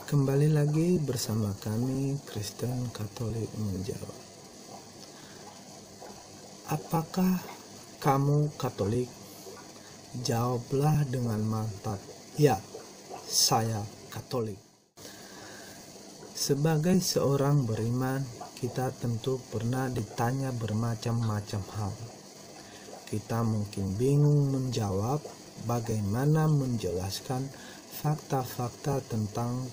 Kembali lagi bersama kami Kristen Katolik menjawab. Apakah kamu Katolik? Jawablah dengan mantap, ya, saya Katolik. Sebagai seorang beriman, kita tentu pernah ditanya bermacam-macam hal. Kita mungkin bingung menjawab bagaimana menjelaskan fakta-fakta tentang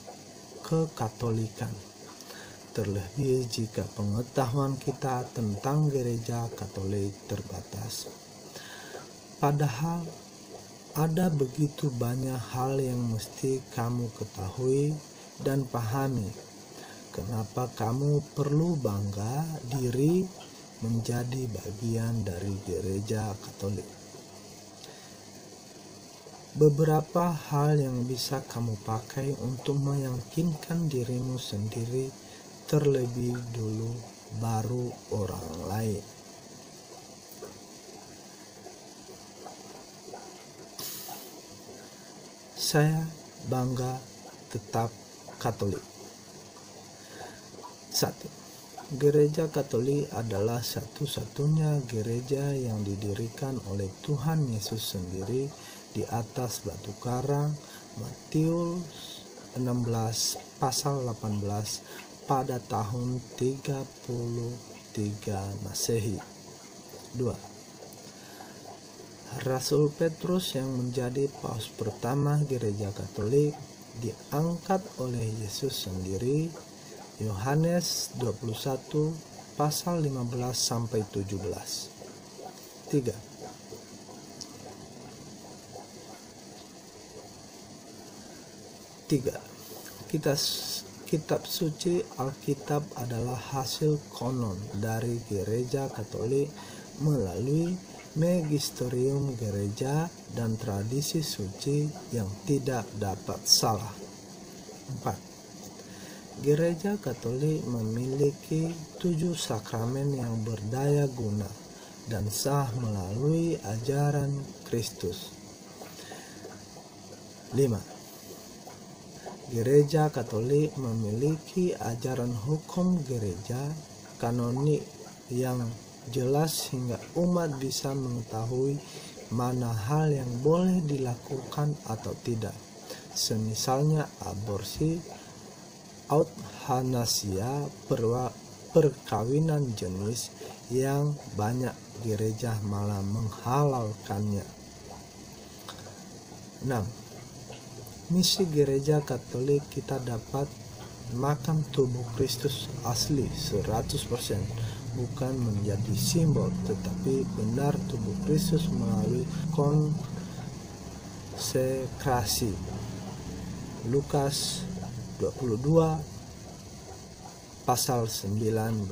kekatolikan, terlebih jika pengetahuan kita tentang gereja Katolik terbatas. Padahal ada begitu banyak hal yang mesti kamu ketahui dan pahami. Kenapa kamu perlu bangga diri menjadi bagian dari gereja Katolik? Beberapa hal yang bisa kamu pakai untuk meyakinkan dirimu sendiri terlebih dulu, baru orang lain. Saya bangga tetap Katolik. 1. Gereja Katolik adalah satu-satunya gereja yang didirikan oleh Tuhan Yesus sendiri di atas batu karang. Matius 16 pasal 18 pada tahun 33 Masehi. 2. Rasul Petrus yang menjadi paus pertama gereja Katolik diangkat oleh Yesus sendiri. Yohanes 21 pasal 15 sampai 17. 3. Kitab suci Alkitab adalah hasil konon dari gereja Katolik melalui magisterium gereja dan tradisi suci yang tidak dapat salah. 4. Gereja Katolik memiliki 7 sakramen yang berdaya guna dan sah melalui ajaran Kristus. 5. Gereja Katolik memiliki ajaran hukum gereja kanonik yang jelas sehingga umat bisa mengetahui mana hal yang boleh dilakukan atau tidak, semisalnya aborsi, euthanasia, perkawinan jenis yang banyak gereja malah menghalalkannya. 6. Misi gereja Katolik kita dapat makan tubuh Kristus asli 100%, bukan menjadi simbol, tetapi benar tubuh Kristus melalui konsekrasi. Lukas 22 pasal 19.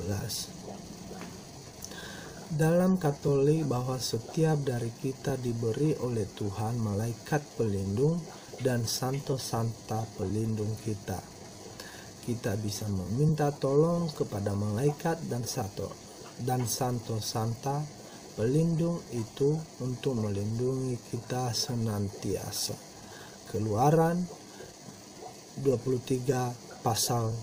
Dalam Katolik bahwa setiap dari kita diberi oleh Tuhan malaikat pelindung dan santo santa pelindung kita. Kita bisa meminta tolong kepada malaikat dan santo santa pelindung itu untuk melindungi kita senantiasa. Keluaran 23 pasal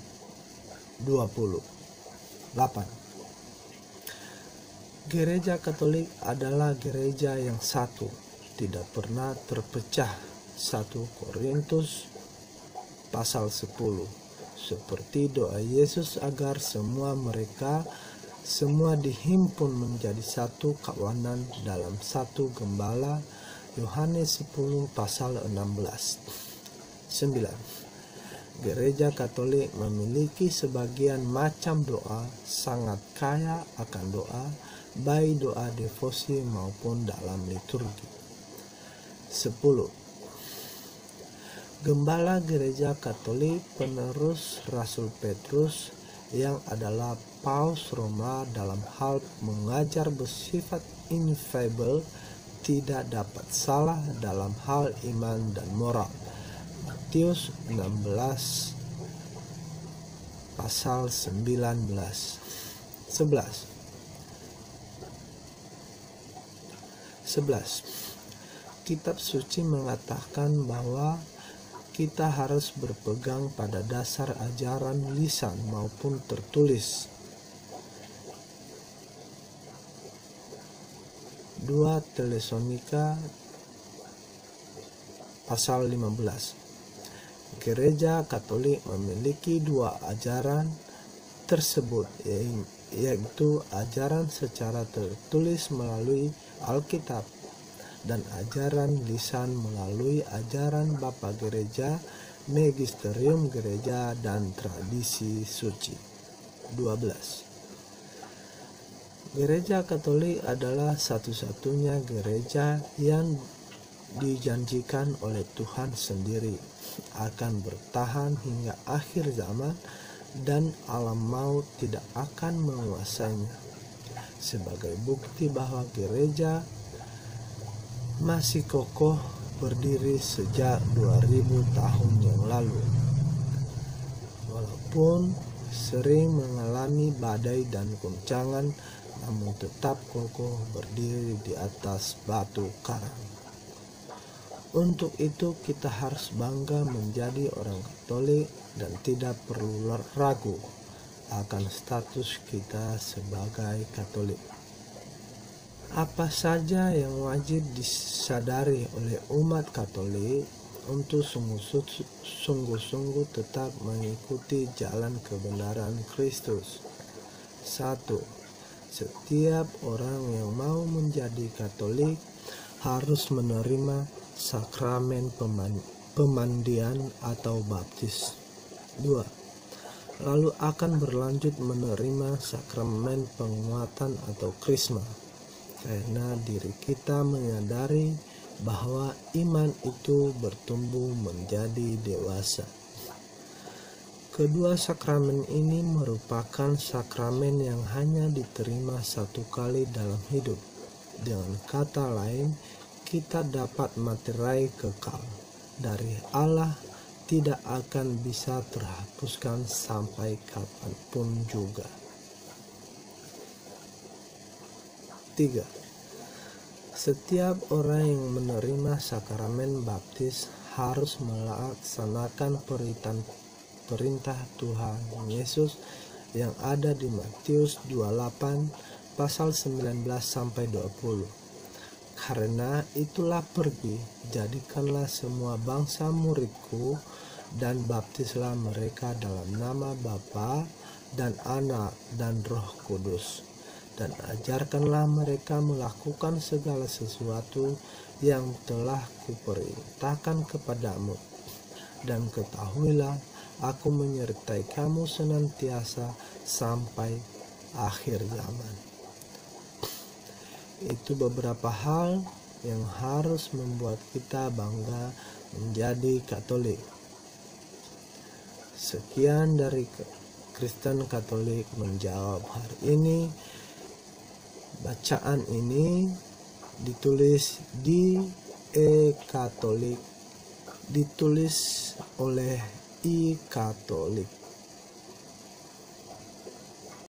28. Gereja Katolik adalah gereja yang satu, tidak pernah terpecah. 1 Korintus pasal 10. Seperti doa Yesus agar semua dihimpun menjadi satu kawanan dalam satu gembala. Yohanes 10 pasal 16. 9. Gereja Katolik memiliki sebagian macam doa, sangat kaya akan doa, baik doa devosi maupun dalam liturgi. 10. Gembala gereja Katolik penerus Rasul Petrus yang adalah Paus Roma dalam hal mengajar bersifat infalibel, tidak dapat salah dalam hal iman dan moral. Matius 16 pasal 19. 11. Kitab suci mengatakan bahwa kita harus berpegang pada dasar ajaran lisan maupun tertulis. 2 Tesalonika pasal 15. Gereja Katolik memiliki 2 ajaran tersebut, yaitu ajaran secara tertulis melalui Alkitab dan ajaran lisan melalui ajaran Bapa Gereja, magisterium gereja, dan tradisi suci. 12. Gereja Katolik adalah satu-satunya gereja yang dijanjikan oleh Tuhan sendiri akan bertahan hingga akhir zaman dan alam maut tidak akan menguasainya. Sebagai bukti bahwa gereja masih kokoh berdiri sejak 2000 tahun yang lalu, walaupun sering mengalami badai dan guncangan, namun tetap kokoh berdiri di atas batu karang. Untuk itu kita harus bangga menjadi orang Katolik dan tidak perlu ragu akan status kita sebagai Katolik. Apa saja yang wajib disadari oleh umat Katolik untuk sungguh-sungguh tetap mengikuti jalan kebenaran Kristus? 1. Setiap orang yang mau menjadi Katolik harus menerima sakramen pemandian atau baptis. 2. Lalu akan berlanjut menerima sakramen penguatan atau krisma, karena diri kita menyadari bahwa iman itu bertumbuh menjadi dewasa. Kedua sakramen ini merupakan sakramen yang hanya diterima satu kali dalam hidup. Dengan kata lain, kita dapat materai kekal dari Allah tidak akan bisa terhapuskan sampai kapanpun juga. 3. Setiap orang yang menerima sakramen baptis harus melaksanakan perintah Tuhan Yesus yang ada di Matius 28 pasal 19 sampai 20. Karena itulah pergi, jadikanlah semua bangsa muridku dan baptislah mereka dalam nama Bapa dan Anak dan Roh Kudus. Dan ajarkanlah mereka melakukan segala sesuatu yang telah kuperintahkan kepadamu. Dan ketahuilah, aku menyertai kamu senantiasa sampai akhir zaman. Itu beberapa hal yang harus membuat kita bangga menjadi Katolik. Sekian dari Kristen Katolik menjawab hari ini. Bacaan ini ditulis di e-Katolik, ditulis oleh e-Katolik.